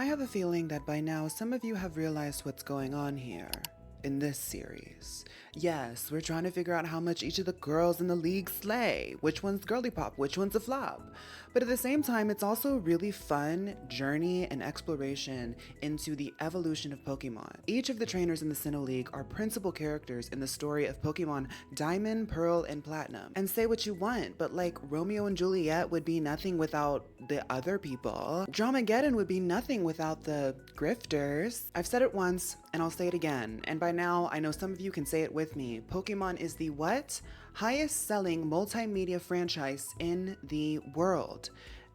I have a feeling that by now some of you have realized what's going on here in this series. Yes, we're trying to figure out how much each of the girls in the league slay, which one's Girlypop, which one's a flop. But at the same time, it's also a really fun journey and exploration into the evolution of Pokemon. Each of the trainers in the Sinnoh League are principal characters in the story of Pokemon Diamond, Pearl, and Platinum. And say what you want, but like Romeo and Juliet would be nothing without the other people. Dramageddon would be nothing without the grifters. I've said it once, and I'll say it again. And by now, I know some of you can say it with me. Pokemon is the what? Highest selling multimedia franchise in the world.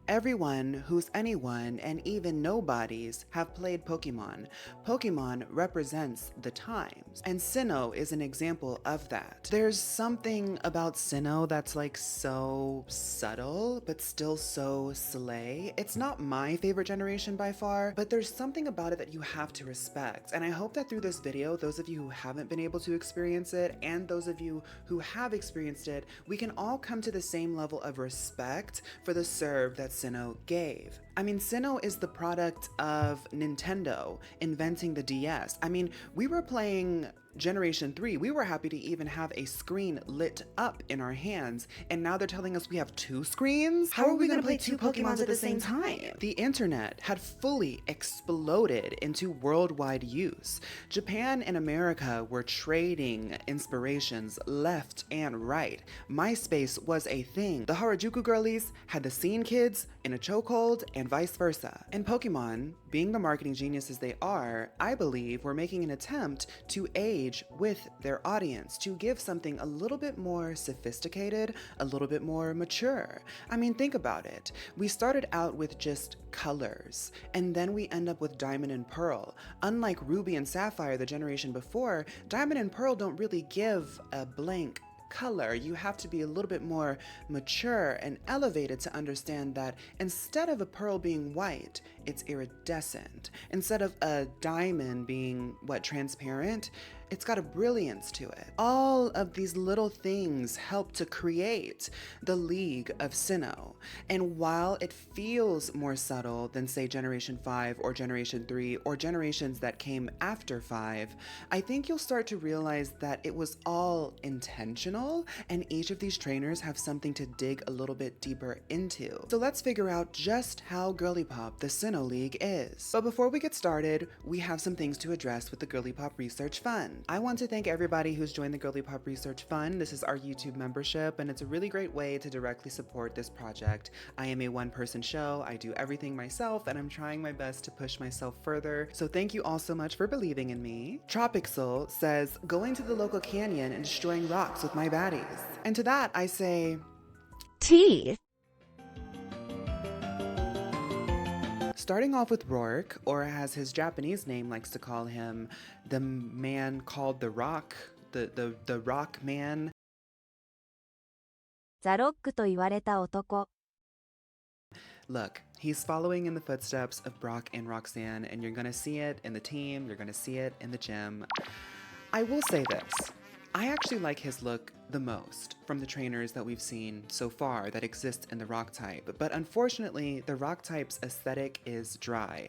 Everyone who's anyone and even nobodies have played Pokemon. Pokemon represents the times, and Sinnoh is an example of that. There's something about Sinnoh that's like so subtle, but still so slay. It's not my favorite generation by far, but there's something about it that you have to respect. And I hope that through this video, those of you who haven't been able to experience it, and those of you who have experienced it, we can all come to the same level of respect for the serve that Sinnoh gave. I mean, Sinnoh is the product of Nintendo inventing the DS. I mean, we were playing Generation 3, we were happy to even have a screen lit up in our hands, and now they're telling us we have two screens? How are we gonna play two Pokemons at the same time? The internet had fully exploded into worldwide use. Japan and America were trading inspirations left and right. MySpace was a thing. The Harajuku girlies had the scene kids in a chokehold and vice versa. And Pokemon, being the marketing geniuses they are, I believe were making an attempt to age with their audience, to give something a little bit more sophisticated, a little bit more mature. I mean, think about it. We started out with just colors, and then we end up with Diamond and Pearl. Unlike Ruby and Sapphire, the generation before, Diamond and Pearl don't really give a blank color. You have to be a little bit more mature and elevated to understand that instead of a pearl being white, it's iridescent. Instead of a diamond being, transparent, it's got a brilliance to it. All of these little things help to create the League of Sinnoh. And while it feels more subtle than, say, Generation 5 or Generation 3 or generations that came after 5, I think you'll start to realize that it was all intentional, and each of these trainers have something to dig a little bit deeper into. So let's figure out just how Girlypop the Sinnoh League is. But before we get started, we have some things to address with the Girlypop Research Fund. I want to thank everybody who's joined the Girlypop Research Fund. This is our YouTube membership, and it's a really great way to directly support this project. I am a one-person show. I do everything myself, and I'm trying my best to push myself further. So thank you all so much for believing in me. Tropixel says, going to the local canyon and destroying rocks with my baddies. And to that, I say, T. Starting off with Roark, or as his Japanese name likes to call him, the man called the Rock, the Rock Man. ザ・ロックと言われた男。 Look, he's following in the footsteps of Brock and Roxanne, and you're gonna see it in the team, you're gonna see it in the gym. I will say this. I actually like his look the most from the trainers that we've seen so far that exist in the rock type, but unfortunately the rock type's aesthetic is dry.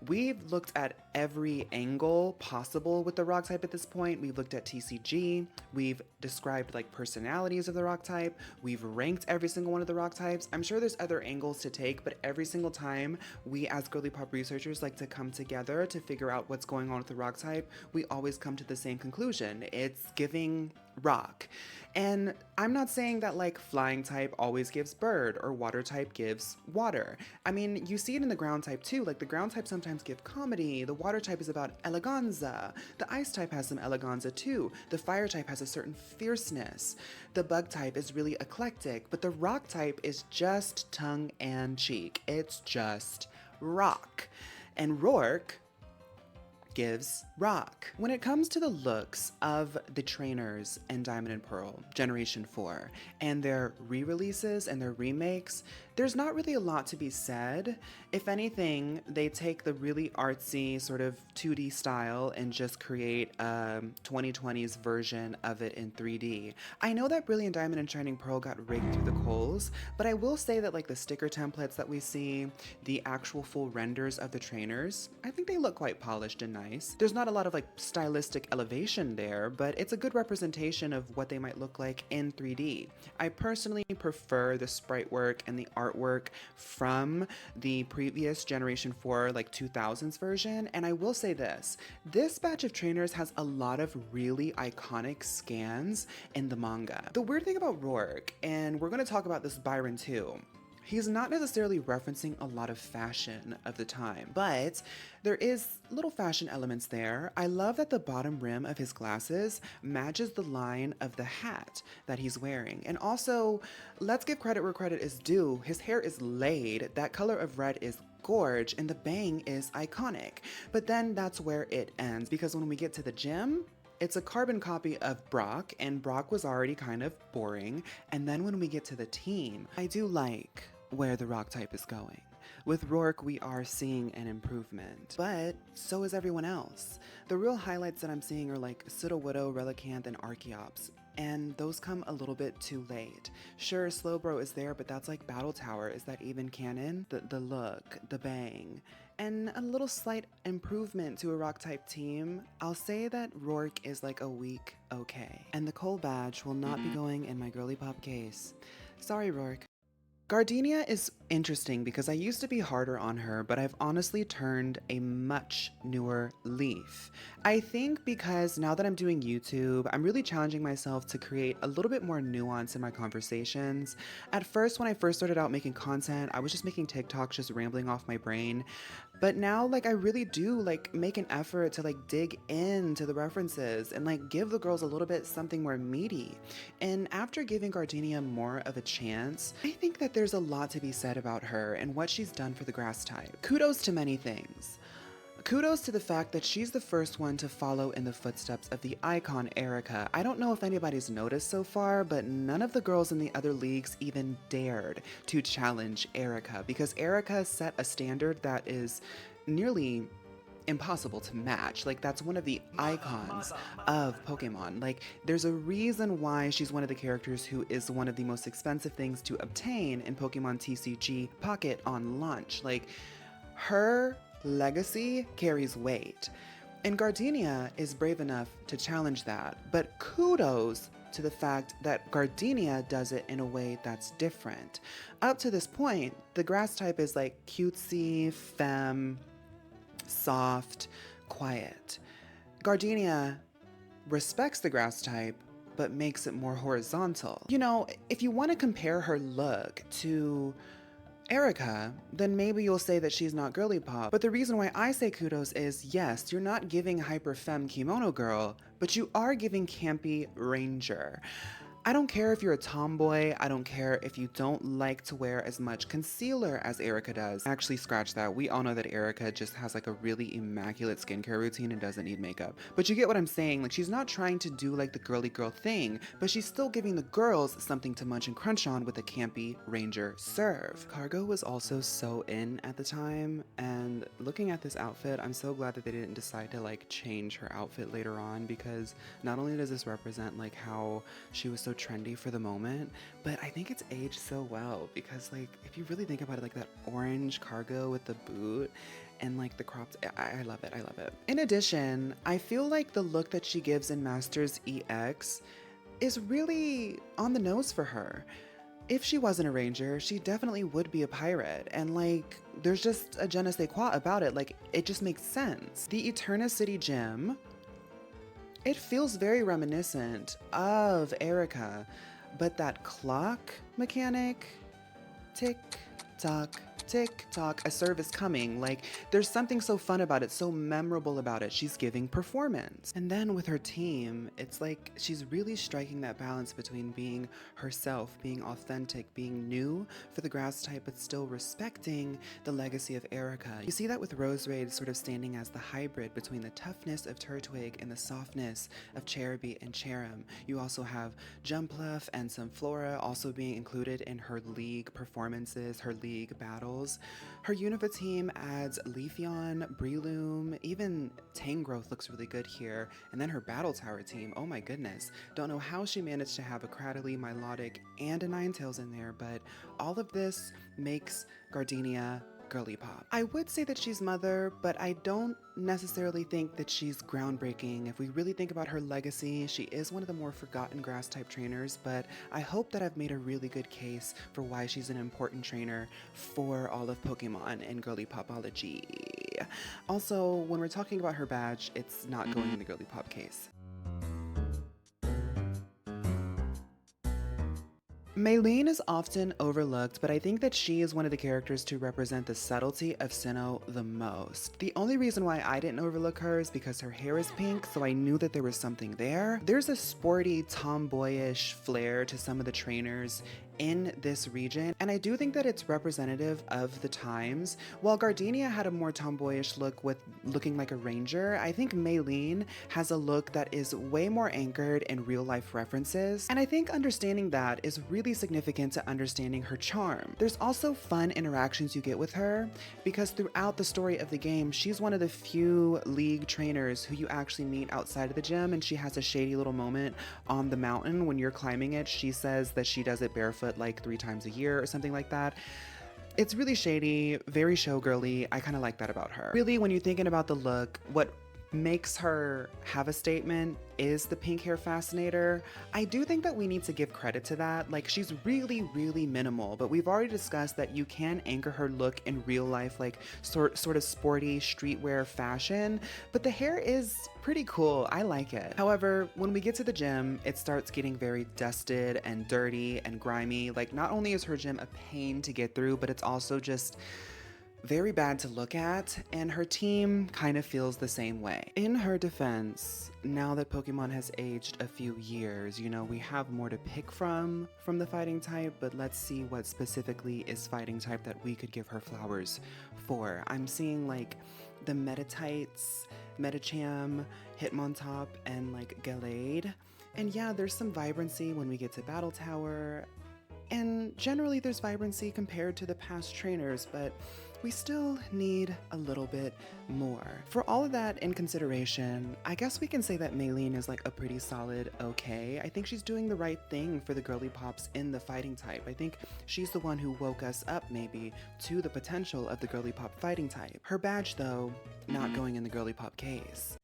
We've looked at every angle possible with the rock type at this point. We've looked at TCG, we've described like personalities of the rock type, we've ranked every single one of the rock types. I'm sure there's other angles to take, but every single time we as Girlypop researchers like to come together to figure out what's going on with the rock type, we always come to the same conclusion. It's giving rock. And I'm not saying that like flying type always gives bird or water type gives water. I mean, you see it in the ground type too. Like the ground type sometimes give comedy. The water type is about eleganza. The ice type has some eleganza too. The fire type has a certain fierceness. The bug type is really eclectic, but the rock type is just tongue and cheek. It's just rock. And Roark gives rock. When it comes to the looks of the trainers in Diamond and Pearl Generation 4 and their re-releases and their remakes, There's not really a lot to be said. If anything, they take the really artsy sort of 2D style and just create a 2020s version of it in 3D. I know that Brilliant Diamond and Shining Pearl got rigged through the coals, but I will say that like the sticker templates that we see, the actual full renders of the trainers, I think they look quite polished and nice. There's not a lot of like stylistic elevation there, but it's a good representation of what they might look like in 3D. I personally prefer the sprite work and the artwork from the previous Generation 4 like 2000s version, and I will say this batch of trainers has a lot of really iconic scans in the manga. The weird thing about Roark, and we're going to talk about this Byron too, he's not necessarily referencing a lot of fashion of the time, but there is little fashion elements there. I love that the bottom rim of his glasses matches the line of the hat that he's wearing. And also, let's give credit where credit is due. His hair is laid, that color of red is gorge, and the bang is iconic. But then that's where it ends, because when we get to the gym, it's a carbon copy of Brock, and Brock was already kind of boring. And then when we get to the team, I do like where the rock type is going. With Roark, we are seeing an improvement, but so is everyone else. The real highlights that I'm seeing are like Sudowoodo, Relicanth, and Archeops, and those come a little bit too late. Sure, Slowbro is there, but that's like Battle Tower. Is that even canon? The look, the bang, and a little slight improvement to a rock type team. I'll say that Roark is like a weak okay. And the coal badge will not be going in my Girlypop case. Sorry, Roark. Gardenia is interesting because I used to be harder on her, but I've honestly turned a much newer leaf. I think because now that I'm doing YouTube, I'm really challenging myself to create a little bit more nuance in my conversations. At first, when I first started out making content, I was just making TikToks, just rambling off my brain. But now, like, I really do, like, make an effort to, like, dig into the references and, like, give the girls a little bit something more meaty. And after giving Gardenia more of a chance, I think that there's a lot to be said about her and what she's done for the grass type. Kudos to many things. Kudos to the fact that she's the first one to follow in the footsteps of the icon Erica. I don't know if anybody's noticed so far, but none of the girls in the other leagues even dared to challenge Erica, because Erica set a standard that is nearly impossible to match. Like, that's one of the icons of Pokemon. Like, there's a reason why she's one of the characters who is one of the most expensive things to obtain in Pokemon TCG Pocket on launch. Like, her legacy carries weight, and Gardenia is brave enough to challenge that. But kudos to the fact that Gardenia does it in a way that's different. Up to this point, the grass type is like cutesy, femme, soft, quiet. Gardenia respects the grass type, but makes it more horizontal. You know, if you want to compare her look to Erica, then maybe you'll say that she's not Girlypop. But the reason why I say kudos is, yes, you're not giving hyper femme kimono girl, but you are giving campy ranger. I don't care if you're a tomboy. I don't care if you don't like to wear as much concealer as Erica does. Actually, scratch that. We all know that Erica just has like a really immaculate skincare routine and doesn't need makeup. But you get what I'm saying. Like, she's not trying to do like the girly girl thing, but she's still giving the girls something to munch and crunch on with a campy ranger serve. Cargo was also so in at the time, and looking at this outfit, I'm so glad that they didn't decide to like change her outfit later on, because not only does this represent like how she was so trendy for the moment, but I think it's aged so well, because like if you really think about it, like that orange cargo with the boot and like the cropped, I love it. I love it. In addition, I feel like the look that she gives in Masters EX is really on the nose for her. If she wasn't a ranger, she definitely would be a pirate, and like there's just a je ne sais quoi about it. Like, it just makes sense. The Eterna City Gym, it feels very reminiscent of Erica, but that clock mechanic, tick tock, tick tock, a serve is coming. Like, there's something so fun about it, so memorable about it. She's giving performance. And then with her team, it's like she's really striking that balance between being herself, being authentic, being new for the grass type, but still respecting the legacy of Erica. You see that with Rose Raid sort of standing as the hybrid between the toughness of Turtwig and the softness of Cherubi and Cherim. You also have Jumpluff and some Flora also being included in her league performances, her league battles. Her Unova team adds Leafeon, Breloom, even Tangrowth looks really good here. And then her Battle Tower team, oh my goodness. Don't know how she managed to have a Cradily, Milotic, and a Ninetales in there, but all of this makes Gardenia Girlypop. I would say that she's Mother, but I don't necessarily think that she's groundbreaking. If we really think about her legacy, she is one of the more forgotten grass type trainers, but I hope that I've made a really good case for why she's an important trainer for all of Pokemon and Girlypopology. Also, when we're talking about her badge, it's not going in the Girlypop case. Maylene is often overlooked, but I think that she is one of the characters to represent the subtlety of Sinnoh the most. The only reason why I didn't overlook her is because her hair is pink, so I knew that there was something there. There's a sporty, tomboyish flair to some of the trainers in this region, and I do think that it's representative of the times. While Gardenia had a more tomboyish look with looking like a ranger, I think Maylene has a look that is way more anchored in real life references, and I think understanding that is really significant to understanding her charm. There's also fun interactions you get with her, because throughout the story of the game, she's one of the few league trainers who you actually meet outside of the gym, and she has a shady little moment on the mountain when you're climbing it. She says that she does it barefoot like 3 times a year or something like that. It's really shady, very showgirly. I kind of like that about her. Really, when you're thinking about the look, what makes her have a statement is the pink hair fascinator. I do think that we need to give credit to that. Like, she's really, really minimal, but we've already discussed that you can anchor her look in real life, like sort of sporty streetwear fashion, but the hair is pretty cool. I like it. However, when we get to the gym, it starts getting very dusted and dirty and grimy. Like, not only is her gym a pain to get through, but it's also just very bad to look at, and her team kind of feels the same way. In her defense, now that Pokemon has aged a few years, you know, we have more to pick from the fighting type, but let's see what specifically is fighting type that we could give her flowers for. I'm seeing like the Metatites, Metacham, Hitmontop, and like Gallade. And yeah, there's some vibrancy when we get to Battle Tower, and generally there's vibrancy compared to the past trainers, but we still need a little bit more. For all of that in consideration, I guess we can say that Maylene is like a pretty solid okay. I think she's doing the right thing for the Girlypops in the fighting type. I think she's the one who woke us up maybe to the potential of the Girlypop fighting type. Her badge though, not going in the Girlypop case.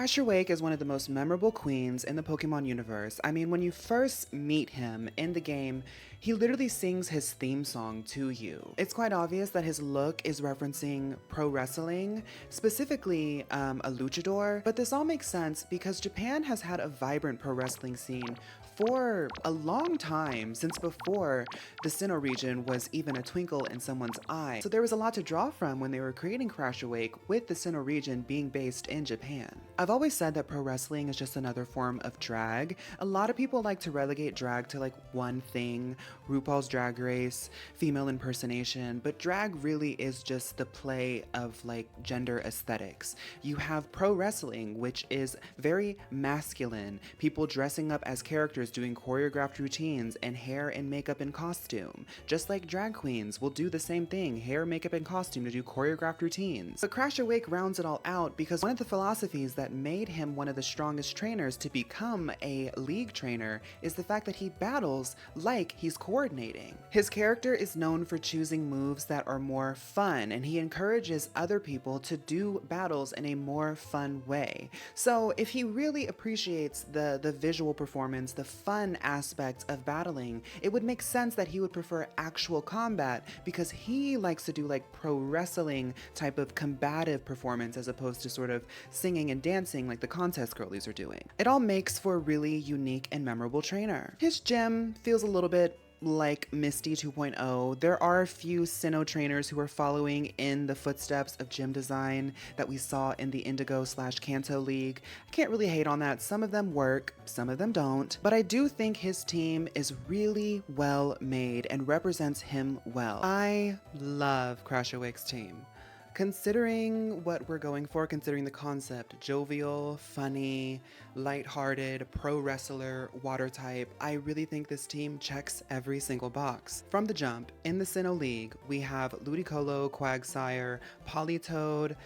Crasher Wake is one of the most memorable queens in the Pokemon universe. I mean, when you first meet him in the game, he literally sings his theme song to you. It's quite obvious that his look is referencing pro wrestling, specifically a luchador, but this all makes sense because Japan has had a vibrant pro wrestling scene for a long time, since before the Sinnoh region was even a twinkle in someone's eye. So there was a lot to draw from when they were creating Crasher Wake, with the Sinnoh region being based in Japan. I've always said that pro wrestling is just another form of drag. A lot of people like to relegate drag to like one thing, RuPaul's Drag Race, female impersonation, but drag really is just the play of like gender aesthetics. You have pro wrestling, which is very masculine, people dressing up as characters doing choreographed routines and hair and makeup and costume. Just like drag queens will do the same thing, hair, makeup, and costume to do choreographed routines. But Crasher Wake rounds it all out because one of the philosophies that made him one of the strongest trainers to become a league trainer is the fact that he battles like he's coordinating. His character is known for choosing moves that are more fun, and he encourages other people to do battles in a more fun way. So if he really appreciates the visual performance, the fun aspect of battling. It would make sense that he would prefer actual combat because he likes to do like pro wrestling type of combative performance as opposed to sort of singing and dancing like the contest girlies are doing. It all makes for a really unique and memorable trainer. His gym feels a little bit like Misty 2.0. There are a few Sinnoh trainers who are following in the footsteps of gym design that we saw in the Indigo/Kanto League. I can't really hate on that. Some of them work, some of them don't, but I do think his team is really well made and represents him well. I love Crash Awake's team. Considering what we're going for, considering the concept, jovial, funny, lighthearted, pro wrestler, water type, I really think this team checks every single box. From the jump, in the Sinnoh League, we have Ludicolo, Quagsire, Politoed,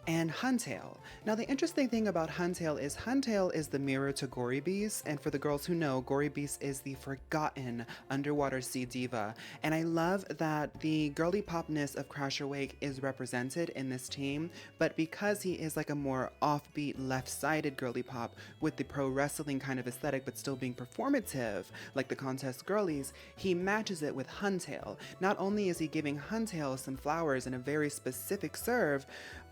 and Huntail. Now the interesting thing about Huntail is the mirror to Gorybeast, and for the girls who know, Gorybeast is the forgotten underwater sea diva, and I love that the girly popness of Crash Awake is represented in this team, but because he is like a more offbeat, left-sided girly pop with the pro wrestling kind of aesthetic but still being performative like the contest girlies, he matches it with Huntail. Not only is he giving Huntail some flowers in a very specific serve,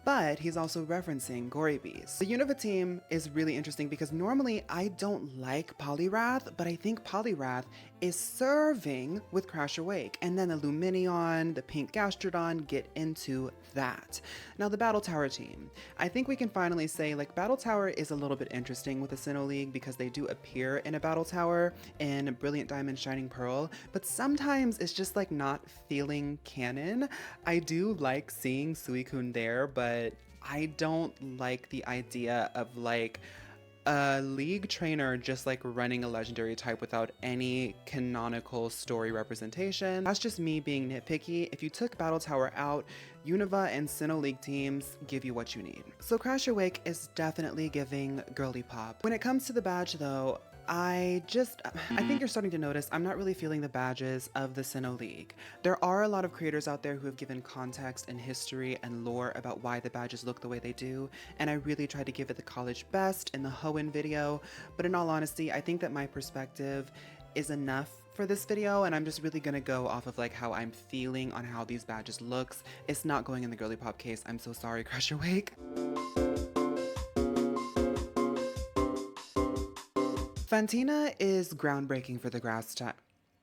but he's also referencing Gorybeast. The Unova team is really interesting because normally I don't like Poliwrath, but I think Poliwrath is serving with Crash Awake, and then the Luminion, the Pink Gastrodon get into that. Now the Battle Tower team. I think we can finally say like Battle Tower is a little bit interesting with the Sinnoh League because they do appear in a Battle Tower in Brilliant Diamond Shining Pearl, but sometimes it's just like not feeling canon. I do like seeing Suicune there, but I don't like the idea of like a league trainer just like running a legendary type without any canonical story representation. That's just me being nitpicky. If you took Battle Tower out, Unova and Sinnoh League teams give you what you need. So Crash Awake is definitely giving girly pop. When it comes to the badge though, I think you're starting to notice I'm not really feeling the badges of the Sinnoh League. There are a lot of creators out there who have given context and history and lore about why the badges look the way they do, and I really tried to give it the college best in the Hoenn video, but in all honesty, I think that my perspective is enough for this video, and I'm just really gonna go off of like how I'm feeling on how these badges looks. It's not going in the girly pop case. I'm so sorry, Crash Awake. Fantina is groundbreaking for the grass type.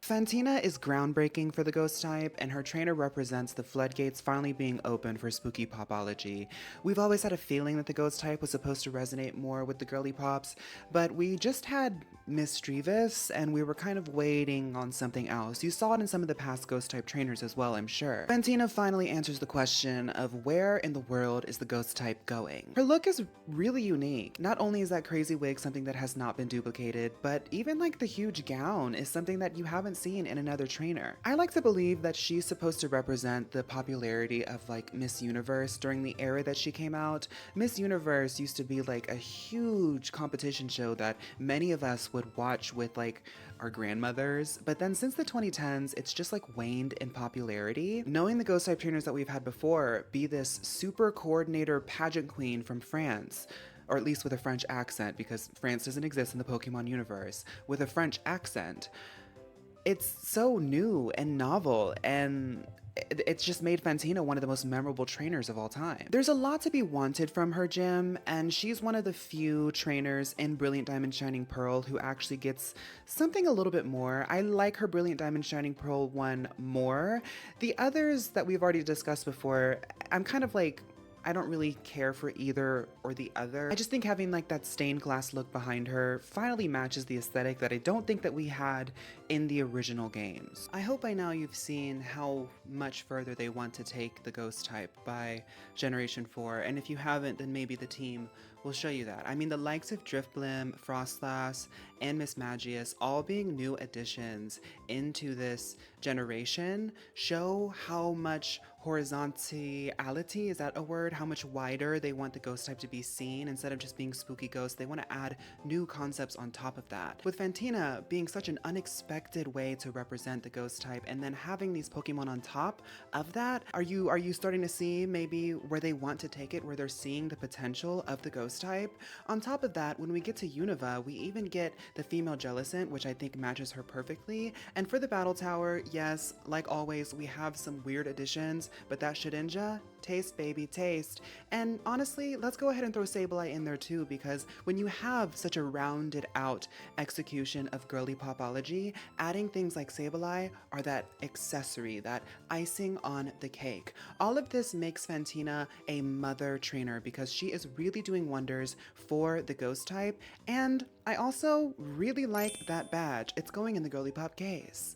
Fantina is groundbreaking for the ghost type, and her trainer represents the floodgates finally being open for spooky popology. We've always had a feeling that the ghost type was supposed to resonate more with the girly pops, but we just had Misdreavus, and we were kind of waiting on something else. You saw it in some of the past ghost type trainers as well, I'm sure. Fantina finally answers the question of where in the world is the ghost type going? Her look is really unique. Not only is that crazy wig something that has not been duplicated, but even like the huge gown is something that you haven't seen in another trainer. I like to believe that she's supposed to represent the popularity of like Miss Universe during the era that she came out. Miss Universe used to be like a huge competition show that many of us would watch with like our grandmothers, but then since the 2010s, it's just like waned in popularity. Knowing the ghost type trainers that we've had before be this super coordinator pageant queen from France, or at least with a French accent, because France doesn't exist in the Pokemon universe, with a French accent. It's so new and novel, and it's just made Fantina one of the most memorable trainers of all time. There's a lot to be wanted from her gym, and she's one of the few trainers in Brilliant Diamond Shining Pearl who actually gets something a little bit more. I like her Brilliant Diamond Shining Pearl one more. The others that we've already discussed before, I'm kind of like, I don't really care for either or the other. I just think having like that stained glass look behind her finally matches the aesthetic that I don't think that we had in the original games. I hope by now you've seen how much further they want to take the ghost type by Generation 4, and if you haven't, then maybe the team will show you that. I mean, the likes of Driftblim, Frostlass, and Miss Magius all being new additions into this generation show how much horizontality, is that a word? How much wider they want the ghost type to be seen instead of just being spooky ghosts. They want to add new concepts on top of that. With Fantina being such an unexpected way to represent the ghost type, and then having these Pokemon on top of that, are you starting to see maybe where they want to take it, where they're seeing the potential of the ghost ghost type. On top of that, when we get to Unova, we even get the female Jellicent, which I think matches her perfectly. And for the battle tower, yes, like always, we have some weird additions, but that Shedinja, taste baby, taste. And honestly, let's go ahead and throw SpaceHey in there too, because when you have such a rounded out execution of girly popology, adding things like SpaceHey are that accessory, that icing on the cake. All of this makes Fantina a mother trainer because she is really doing wonders for the ghost type. And I also really like that badge. It's going in the Girlypop case.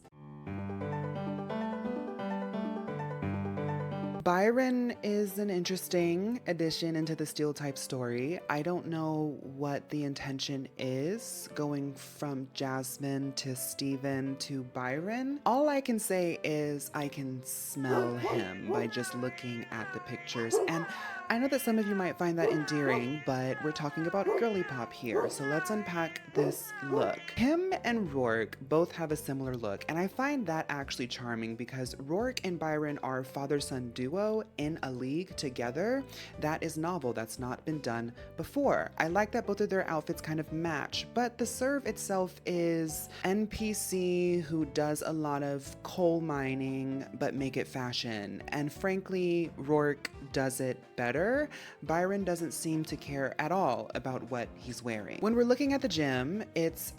Byron is an interesting addition into the steel type story. I don't know what the intention is going from Jasmine to Steven to Byron. All I can say is I can smell him by just looking at the pictures. And I know that some of you might find that endearing, but we're talking about Girlypop here. So let's unpack this look. Him and Roark both have a similar look, and I find that actually charming because Roark and Byron are father-son duo in a league together. That is novel. That's not been done before. I like that both of their outfits kind of match, but the serve itself is NPC who does a lot of coal mining, but make it fashion. And frankly, Roark does it better. Byron doesn't seem to care at all about what he's wearing. When we're looking at the gym, it's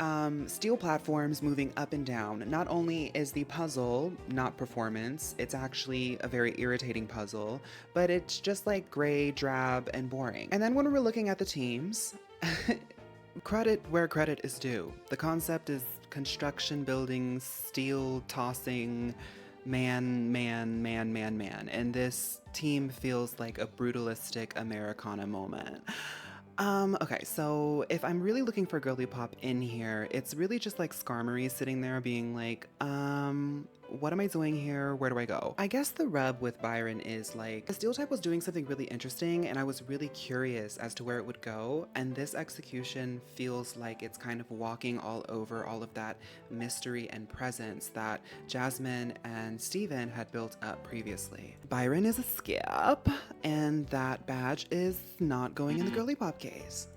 steel platforms moving up and down. Not only is the puzzle not performance, it's actually a very irritating puzzle, but it's just like gray, drab, and boring. And then when we're looking at the teams, credit where credit is due. The concept is construction building, steel tossing, man. And this team feels like a brutalistic Americana moment. Okay, so if I'm really looking for Girlypop in here, it's really just like Skarmory sitting there being like, what am I doing here? Where do I go? I guess the rub with Byron is like, the steel type was doing something really interesting and I was really curious as to where it would go. And this execution feels like it's kind of walking all over all of that mystery and presence that Jasmine and Steven had built up previously. Byron is a skip, and that badge is not going in the Girlypop case.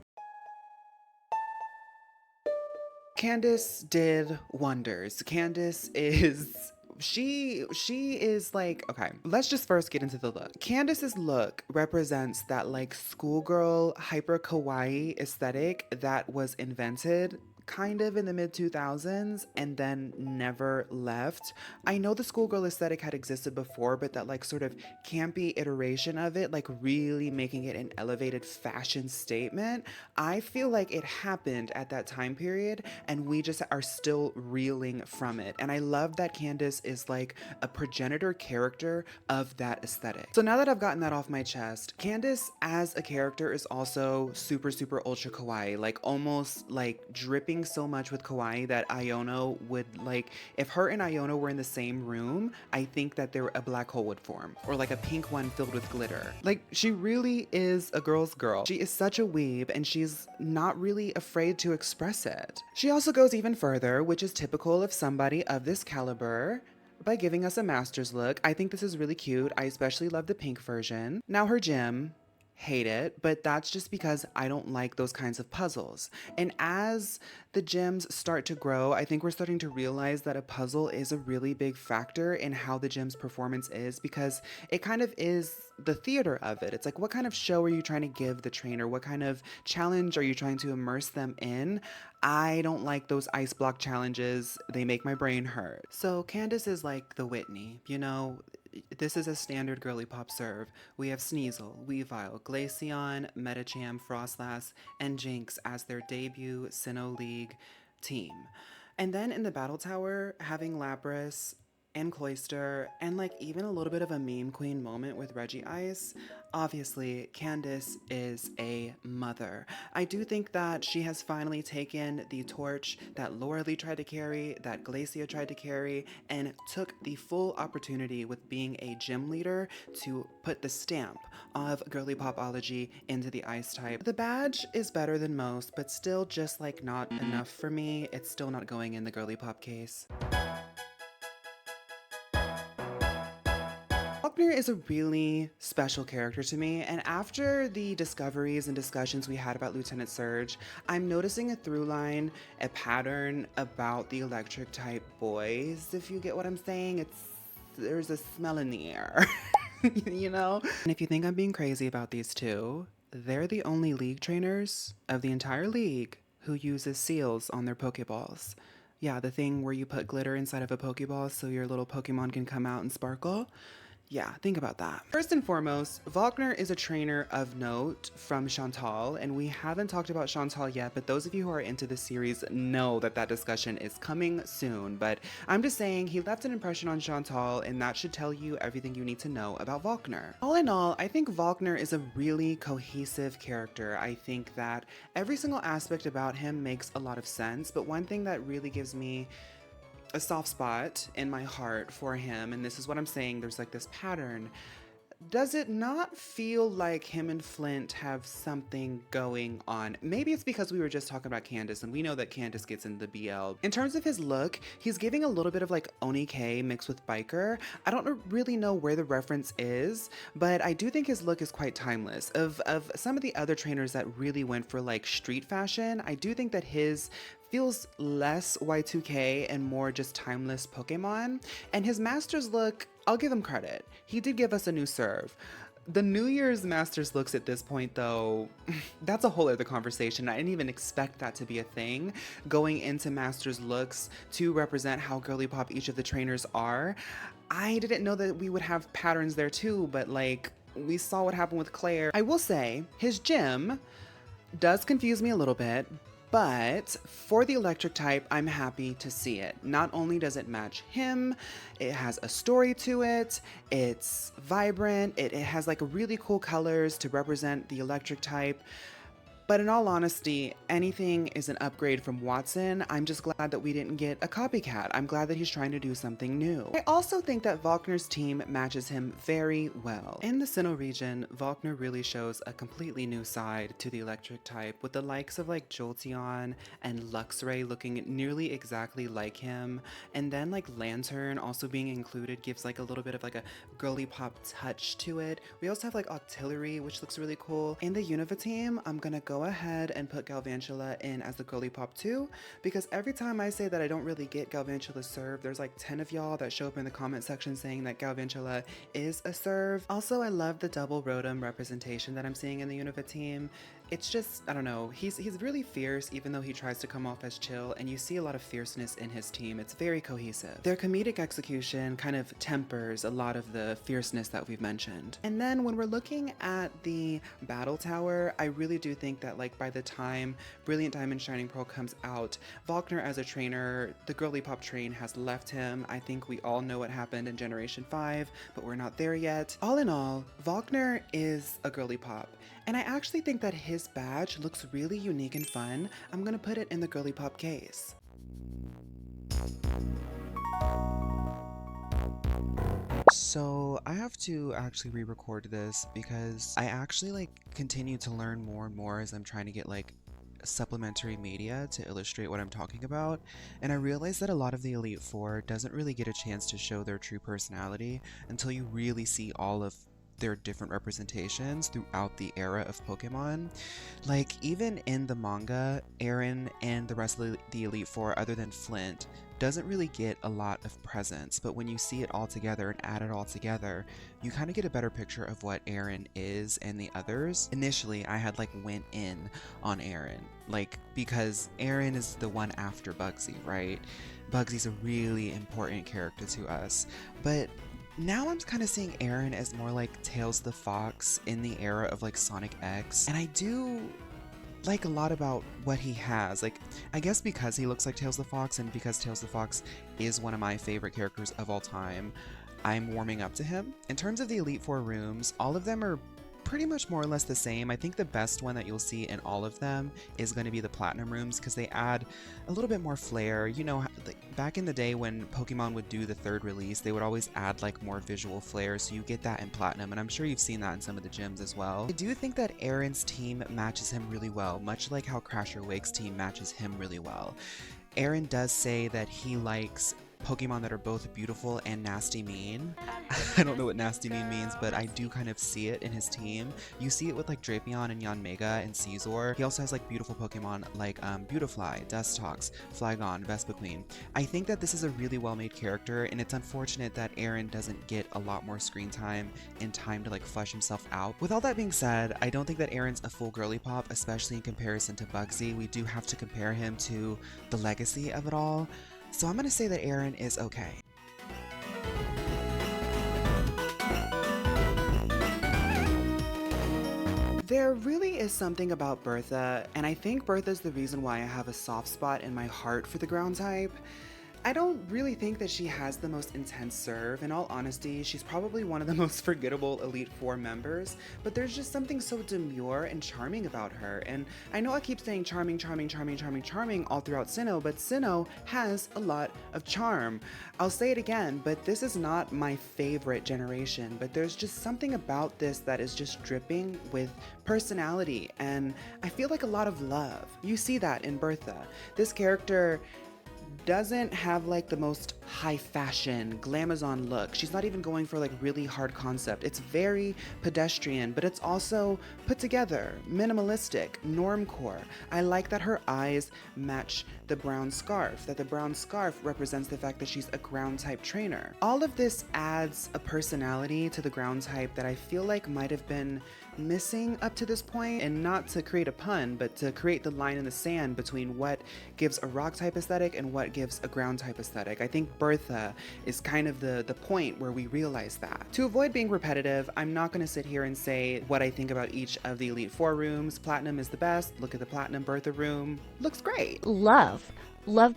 Candice did wonders. Candice is she is like, okay, let's just first get into the look. Candice's look represents that like schoolgirl hyper kawaii aesthetic that was invented kind of in the mid 2000s and then never left. I know the schoolgirl aesthetic had existed before, but that like sort of campy iteration of it, like really making it an elevated fashion statement, I feel like it happened at that time period and we just are still reeling from it. And I love that Candice is like a progenitor character of that aesthetic. So now that I've gotten that off my chest, Candice as a character is also super ultra kawaii, like almost like dripping so much with kawaii that Iono would like, if her and Iono were in the same room, I think that a black hole would form, or like a pink one filled with glitter. Like, she really is a girl's girl. She is such a weeb and she's not really afraid to express it. She also goes even further, which is typical of somebody of this caliber, by giving us a master's look. I think this is really cute. I especially love the pink version. Now her gym, hate it, but that's just because I don't like those kinds of puzzles. And as the gyms start to grow, I think we're starting to realize that a puzzle is a really big factor in how the gym's performance is, because it kind of is the theater of it. It's like, what kind of show are you trying to give the trainer? What kind of challenge are you trying to immerse them in? I don't like those ice block challenges. They make my brain hurt. So Candice is like the Whitney, you know? This is a standard Girlypop serve. We have Sneasel, Weavile, Glaceon, Metacham, Frostlass, and Jinx as their debut Sinnoh League team. And then in the Battle Tower, having Lapras and Cloyster, and like even a little bit of a meme queen moment with Regice. Obviously, Candice is a mother. I do think that she has finally taken the torch that Laura Lee tried to carry, that Glacia tried to carry, and took the full opportunity with being a gym leader to put the stamp of girly popology into the ice type. The badge is better than most, but still just like not enough for me. It's still not going in the Girlypop case. Volkner is a really special character to me, and after the discoveries and discussions we had about Lieutenant Surge, I'm noticing a through line, a pattern about the electric type boys, if you get what I'm saying. There's a smell in the air, you know? And if you think I'm being crazy about these two, they're the only league trainers of the entire league who uses seals on their Pokeballs. Yeah, the thing where you put glitter inside of a Pokeball so your little Pokemon can come out and sparkle. Yeah, think about that. First and foremost, Volkner is a trainer of note from Chantal, and we haven't talked about Chantal yet, but those of you who are into the series know that that discussion is coming soon. But I'm just saying he left an impression on Chantal, and that should tell you everything you need to know about Volkner. All in all, I think Volkner is a really cohesive character. I think that every single aspect about him makes a lot of sense, but one thing that really gives me a soft spot in my heart for him, and this is what I'm saying, there's like this pattern. Does it not feel like him and Flint have something going on? Maybe it's because we were just talking about Candice, and we know that Candice gets in the BL. In terms of his look, he's giving a little bit of like Oni-K mixed with biker. I don't really know where the reference is, but I do think his look is quite timeless. Of some of the other trainers that really went for like street fashion, I do think that his feels less Y2K and more just timeless Pokemon. And his Masters look, I'll give him credit. He did give us a new serve. The New Year's Masters looks at this point though, that's a whole other conversation. I didn't even expect that to be a thing. Going into Masters looks to represent how Girlypop each of the trainers are. I didn't know that we would have patterns there too, but like we saw what happened with Claire. I will say his gym does confuse me a little bit, but for the electric type, I'm happy to see it. Not only does it match him, it has a story to it, it's vibrant, it has like really cool colors to represent the electric type. But in all honesty, anything is an upgrade from Watson. I'm just glad that we didn't get a copycat. I'm glad that he's trying to do something new. I also think that Volkner's team matches him very well. In the Sinnoh region, Volkner really shows a completely new side to the electric type, with the likes of like Jolteon and Luxray looking nearly exactly like him. And then like Lantern also being included gives like a little bit of like a Girlypop touch to it. We also have like Octillery, which looks really cool. In the Unova team, I'm gonna go ahead and put Galvantula in as the Girlypop too, because every time I say that I don't really get Galvantula serve, there's like 10 of y'all that show up in the comment section saying that Galvantula is a serve. Also, I love the double Rotom representation that I'm seeing in the Unova team. It's just, I don't know, he's really fierce even though he tries to come off as chill, and you see a lot of fierceness in his team. It's very cohesive. Their comedic execution kind of tempers a lot of the fierceness that we've mentioned. And then when we're looking at the battle tower, I really do think that like by the time Brilliant Diamond Shining Pearl comes out, Volkner as a trainer, the Girlypop train has left him. I think we all know what happened in Generation 5, but we're not there yet. All in all, Volkner is a Girlypop. And I actually think that his badge looks really unique and fun. I'm gonna put it in the Girlypop case. So I have to actually re-record this because I actually like continue to learn more and more as I'm trying to get like supplementary media to illustrate what I'm talking about, and I realized that a lot of the Elite Four doesn't really get a chance to show their true personality until you really see all of their different representations throughout the era of Pokemon. Like even in the manga, Aaron and the rest of the Elite Four, other than Flint, doesn't really get a lot of presence, but when you see it all together and add it all together, you kind of get a better picture of what Aaron is and the others. Initially, I had like went in on Aaron, like because Aaron is the one after Bugsy, right? Bugsy's a really important character to us, but now I'm kind of seeing Aaron as more like Tails the Fox in the era of like Sonic X, and I do like a lot about what he has. Like, I guess because he looks like Tails the Fox and because Tails the Fox is one of my favorite characters of all time, I'm warming up to him. In terms of the Elite Four rooms, all of them are pretty much more or less the same. I think the best one that you'll see in all of them is going to be the Platinum rooms, because they add a little bit more flair. You know, like back in the day when Pokemon would do the third release, they would always add like more visual flair, so you get that in Platinum, and I'm sure you've seen that in some of the gyms as well. I do think that Aaron's team matches him really well, much like how Crasher Wake's team matches him really well. Aaron does say that he likes Pokemon that are both beautiful and nasty mean. I don't know what nasty mean means, but I do kind of see it in his team. You see it with like Drapion and Yanmega and Caesar. He also has like beautiful Pokemon like Beautifly, Dustox, Flygon, Vespiquen. I think that this is a really well-made character, and it's unfortunate that Aaron doesn't get a lot more screen time and time to like flesh himself out. With all that being said, I don't think that Aaron's a full Girlypop, especially in comparison to Bugsy. We do have to compare him to the legacy of it all. So I'm gonna say that Aaron is okay. There really is something about Bertha, and I think Bertha's the reason why I have a soft spot in my heart for the ground type. I don't really think that she has the most intense serve. In all honesty, she's probably one of the most forgettable Elite Four members, but there's just something so demure and charming about her. And I know I keep saying charming, charming, charming, charming, charming all throughout Sinnoh, but Sinnoh has a lot of charm. I'll say it again, but this is not my favorite generation, but there's just something about this that is just dripping with personality, and I feel like a lot of love. You see that in Bertha. This character doesn't have like the most high fashion glamazon look. She's not even going for like really hard concept. It's very pedestrian, but it's also put together, minimalistic, normcore. I like that her eyes match the brown scarf, that the brown scarf represents the fact that she's a ground type trainer. All of this adds a personality to the ground type that I feel like might have been missing up to this point, and not to create a pun, but to create the line in the sand between what gives a rock type aesthetic and what gives a ground type aesthetic. I think Bertha is kind of the point where we realize that. To avoid being repetitive, I'm not going to sit here and say what I think about each of the Elite Four rooms. Platinum is the best. Look at the Platinum Bertha room. Looks great. Love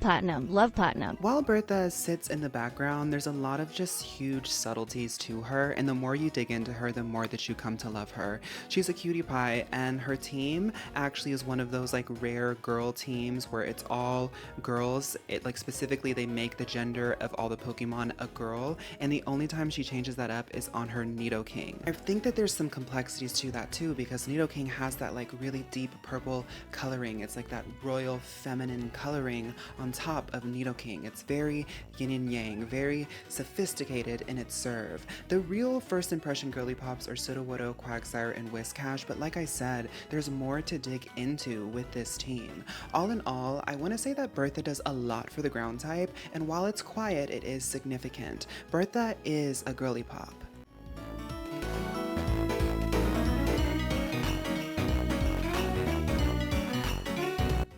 Platinum. Love Platinum. While Bertha sits in the background, there's a lot of just huge subtleties to her, and the more you dig into her, the more that you come to love her. She's a cutie pie, and her team actually is one of those like rare girl teams where it's all girls. It like specifically they make the gender of all the Pokemon a girl, and the only time she changes that up is on her Nidoking. I think that there's some complexities to that too, because Nidoking has that like really deep purple coloring. It's like that royal feminine coloring on top of Nidoking. It's very yin and yang, very sophisticated in its serve. The real first impression Girlypops are Sudowoodo, Quagsire, and Whiscash, but like I said, there's more to dig into with this team. All in all, I want to say that Bertha does a lot for the ground type, and while it's quiet, it is significant. Bertha is a Girlypop.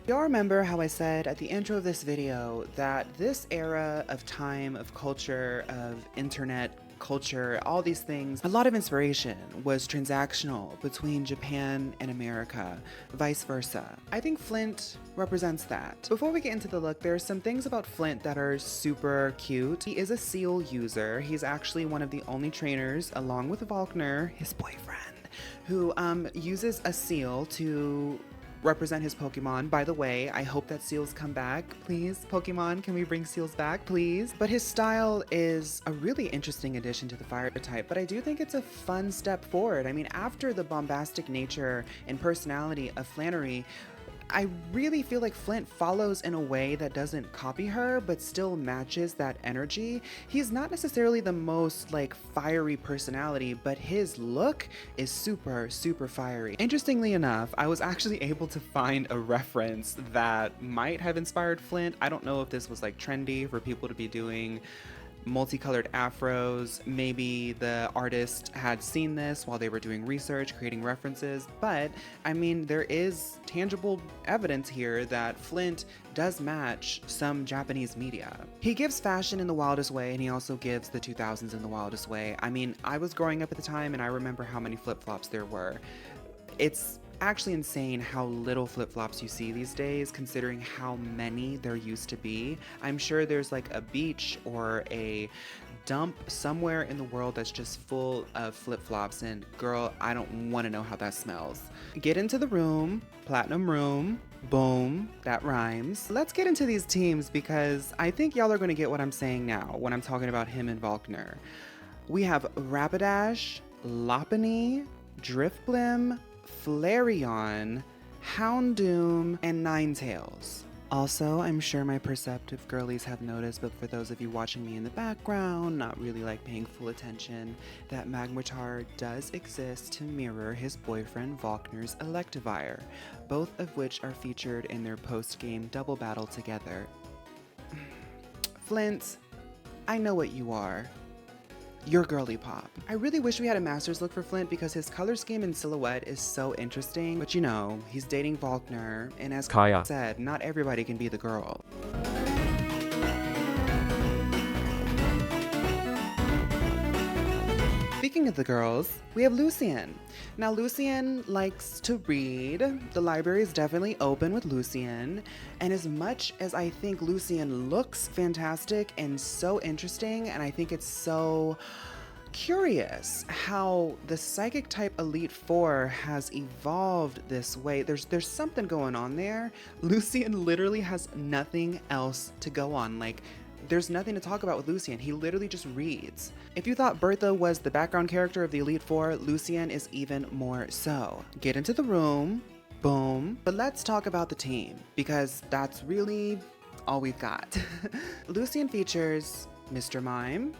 Y'all remember how I said at the intro of this video that this era of time, of culture, of internet culture, all these things, a lot of inspiration was transactional between Japan and America, vice versa. I think Flint represents that. Before we get into the look, there's some things about Flint that are super cute. He is a seal user. He's actually one of the only trainers, along with Volkner, his boyfriend, who uses a seal to represent his Pokemon. By the way, I hope that seals come back. Please, Pokemon, can we bring seals back, please? But his style is a really interesting addition to the fire type, but I do think it's a fun step forward. I mean, after the bombastic nature and personality of Flannery, I really feel like Flint follows in a way that doesn't copy her, but still matches that energy. He's not necessarily the most like fiery personality, but his look is super, super fiery. Interestingly enough, I was actually able to find a reference that might have inspired Flint. I don't know if this was like trendy for people to be doing multicolored afros. Maybe the artist had seen this while they were doing research, creating references, but I mean, there is tangible evidence here that Flint does match some Japanese media. He gives fashion in the wildest way, and he also gives the 2000s in the wildest way. I mean, I was growing up at the time, and I remember how many flip-flops there were. It's actually insane how little flip-flops you see these days, considering how many there used to be. I'm sure there's like a beach or a dump somewhere in the world that's just full of flip-flops, and girl, I don't want to know how that smells. Get into the room, Platinum room, boom, that rhymes. Let's get into these teams, because I think y'all are going to get what I'm saying now when I'm talking about him and Volkner. We have Rapidash, Lopunny, Drifblim, Flareon, Houndoom, and Ninetales. Also, I'm sure my perceptive girlies have noticed, but for those of you watching me in the background, not really like paying full attention, that Magnetar does exist to mirror his boyfriend Volkner's Electivire, both of which are featured in their post-game double battle together. Flint, I know what you are. You're Girlypop. I really wish we had a master's look for Flint because his color scheme and silhouette is so interesting, but you know, he's dating Volkner, and as Kaya said, not everybody can be the girl. Speaking of the girls, we have Lucian. Now, Lucian likes to read. The library is definitely open with Lucian. And as much as I think Lucian looks fantastic and so interesting, and I think it's so curious how the psychic type Elite Four has evolved this way. There's something going on there. Lucian literally has nothing else to go on. Like, there's nothing to talk about with Lucian. He literally just reads. If you thought Bertha was the background character of the Elite Four, Lucian is even more so. Get into the room, boom. But let's talk about the team, because that's really all we've got. Lucian features Mr. Mime,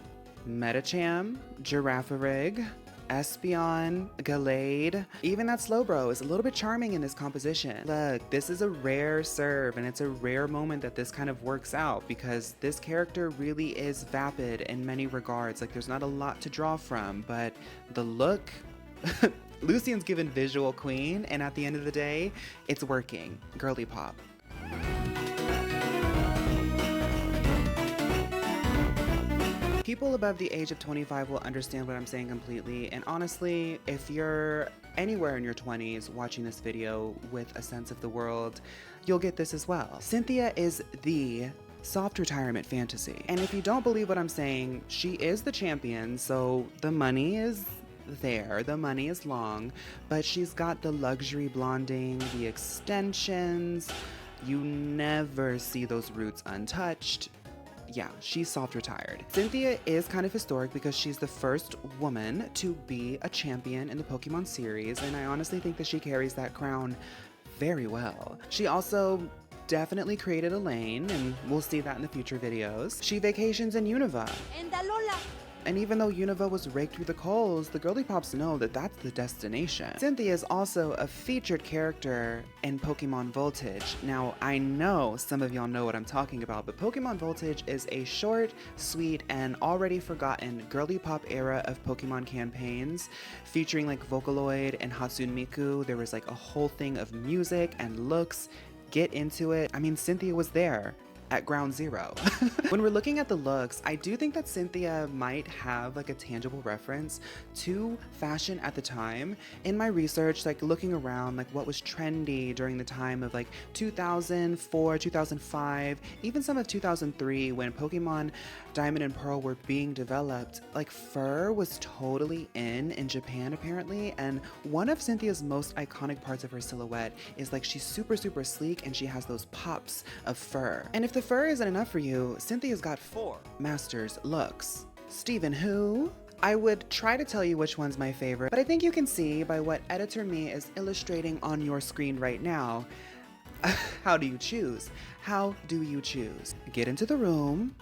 Metacham, Giraffarig, Espeon, Gallade. Even that Slowbro is a little bit charming in this composition. Look, this is a rare serve, and it's a rare moment that this kind of works out because this character really is vapid in many regards. Like, there's not a lot to draw from, but the look, Lucian's given visual queen, and at the end of the day, it's working. Girlypop. People above the age of 25 will understand what I'm saying completely, and honestly, if you're anywhere in your 20s watching this video with a sense of the world, you'll get this as well. Cynthia is the soft retirement fantasy, and if you don't believe what I'm saying, she is the champion, so the money is there, the money is long, but she's got the luxury blonding, the extensions, you never see those roots untouched. Yeah, she's soft retired. Cynthia is kind of historic because she's the first woman to be a champion in the Pokemon series, and I honestly think that she carries that crown very well. She also definitely created a lane, and we'll see that in the future videos. She vacations in Unova. And Alola. And even though Unova was raked through the coals, the Girlypops know that that's the destination. Cynthia is also a featured character in Pokemon Voltage. Now, I know some of y'all know what I'm talking about, but Pokemon Voltage is a short, sweet, and already forgotten Girlypop era of Pokemon campaigns featuring like Vocaloid and Hatsune Miku. There was like a whole thing of music and looks. Get into it. I mean, Cynthia was there at ground zero. When we're looking at the looks, I do think that Cynthia might have like a tangible reference to fashion at the time. In my research, like looking around, like what was trendy during the time of like 2004, 2005, even some of 2003 when Pokemon Diamond and Pearl were being developed, like fur was totally in Japan apparently, and one of Cynthia's most iconic parts of her silhouette is like she's super sleek and she has those pops of fur. And if the fur isn't enough for you, Cynthia's got 4 masters looks. Stephen who? I would try to tell you which one's my favorite, but I think you can see by what Editor Me is illustrating on your screen right now. How do you choose? How do you choose? Get into the room.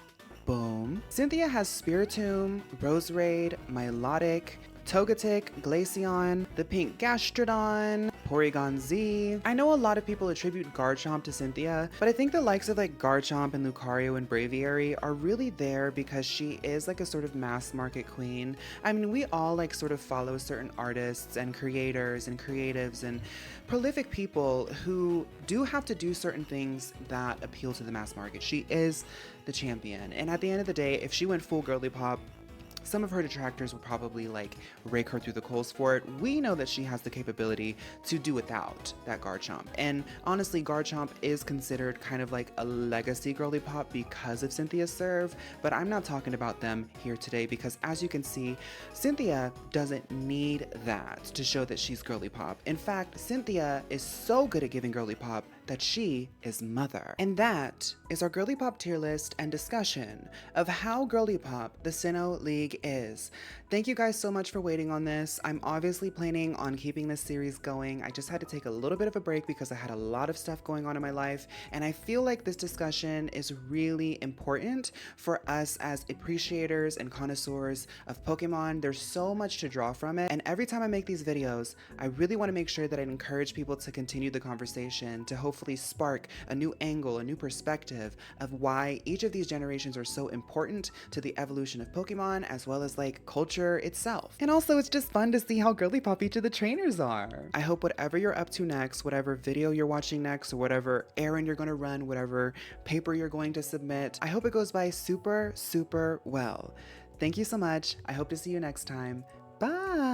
Boom. Cynthia has Spiritomb, Roserade, Milotic, Togetic, Glaceon, the pink Gastrodon, Porygon Z. I know a lot of people attribute Garchomp to Cynthia, but I think the likes of like Garchomp and Lucario and Braviary are really there because she is like a sort of mass market queen. I mean, we all like sort of follow certain artists and creators and creatives and prolific people who do have to do certain things that appeal to the mass market. She is the champion, and at the end of the day, if she went full Girlypop, some of her detractors would probably like rake her through the coals for it. We know that she has the capability to do without that Garchomp. And honestly, Garchomp is considered kind of like a legacy Girlypop because of Cynthia's serve, but I'm not talking about them here today because as you can see, Cynthia doesn't need that to show that she's Girlypop. In fact, Cynthia is so good at giving Girlypop that she is mother. And that is our Girlypop tier list and discussion of how Girlypop the Sinnoh League is. Thank you guys so much for waiting on this. I'm obviously planning on keeping this series going. I just had to take a little bit of a break because I had a lot of stuff going on in my life, and I feel like this discussion is really important for us as appreciators and connoisseurs of Pokemon. There's so much to draw from it, and every time I make these videos, I really want to make sure that I encourage people to continue the conversation, to hopefully spark a new angle, a new perspective of why each of these generations are so important to the evolution of Pokemon, as well as like culture itself. And also, it's just fun to see how Girlypop each of the trainers are. I hope whatever you're up to next, whatever video you're watching next, or whatever errand you're going to run, whatever paper you're going to submit, I hope it goes by super, super well. Thank you so much. I hope to see you next time. Bye.